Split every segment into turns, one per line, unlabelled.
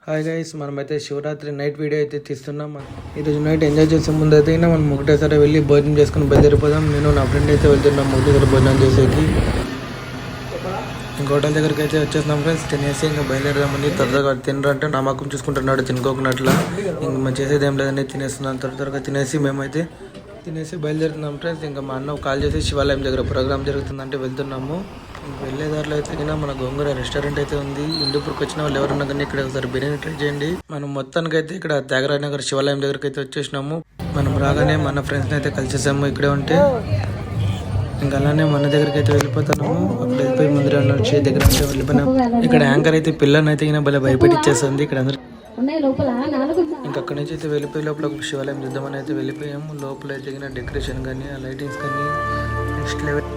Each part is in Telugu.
హాయ్ గైస్, మనమైతే శివరాత్రి నైట్ వీడియో అయితే తీస్తున్నాం. ఈరోజు నైట్ ఎంజాయ్ చేసే ముందు అయితే మనం ఒకటేసారి వెళ్ళి భోజనం చేసుకుని బయలుదేరిపోదాం. నేను నా ఫ్రెండ్ అయితే వెళ్తున్నాం ఒకటేసారి భోజనం చేసేకి. ఇంక హోటల్ దగ్గరికి అయితే వచ్చేస్తున్నాం ఫ్రెండ్స్. తినేసి ఇంకా బయలుదేరదామని. త్వరగా తినరంటే నా మాకు చూసుకుంటున్నాడు తినుకోకున్నట్లా. ఇంక మనం చేసేది ఏం లేదని తినేస్తున్నాం. త్వరగా తినేసి మేమైతే బయలుదేరుతున్నాం ఫ్రెండ్స్. ఇంకా మా అన్న కాల్ చేసి శివాలయం దగ్గర ప్రోగ్రామ్ జరుగుతుందంటే వెళ్తున్నాము. వెళ్ళేదారిలో అయితే మన గోంగూర రెస్టారెంట్ అయితే ఉంది. హిందూపూర్కి వచ్చిన వాళ్ళు ఎవరన్నా కానీ ఇక్కడ ఒకసారి బిర్యానీ ట్రై చేయండి. మనం మొత్తానికి అయితే ఇక్కడ త్యాగరాజ నగర్ శివాలయం దగ్గరికి అయితే వచ్చేసినాము. మనం రాగానే మన ఫ్రెండ్స్ని అయితే కలిసేసాము. ఇక్కడే ఉంటే ఇంకా అలానే మన దగ్గరికి అయితే వెళ్ళిపోతున్నాము. అప్పుడు వెళ్ళిపోయి మందిరం వచ్చే దగ్గర అయితే వెళ్ళిపోయినాము. ఇక్కడ యాంకర్ అయితే పిల్లని అయితే భలే భయపెట్టిచ్చేస్తుంది ఇక్కడ అందరూ. ఇంకా అక్కడి నుంచి అయితే వెళ్ళిపోయి లోపల శివాలయం చూద్దామని అయితే వెళ్ళిపోయాము. లోపల అయితే డెకరేషన్ కానీ ఆ లైటింగ్స్ కానీ నెక్స్ట్ లెవెల్.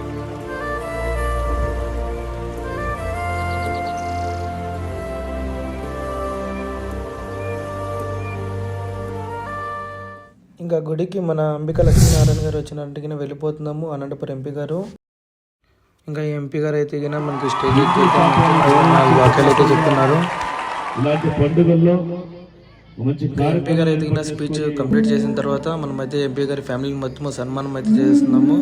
ఇంకా గుడికి మన అంబిక లక్ష్మీనారాయణ గారు వచ్చినట్టుగా వెళ్ళిపోతున్నాము. అనంతపురం ఎంపీ గారు. ఇంకా ఈ ఎంపీ గారు అయితే మనకి స్టేజ్ వాక్యాలు అయితే చెప్తున్నారు.
ఇలాంటి పండుగల్లో
ఎంపీ గారు అయితే స్పీచ్ కంప్లీట్ చేసిన తర్వాత మనమైతే ఎంపీ గారి ఫ్యామిలీ మొత్తం సన్మానం అయితే చేస్తున్నాము.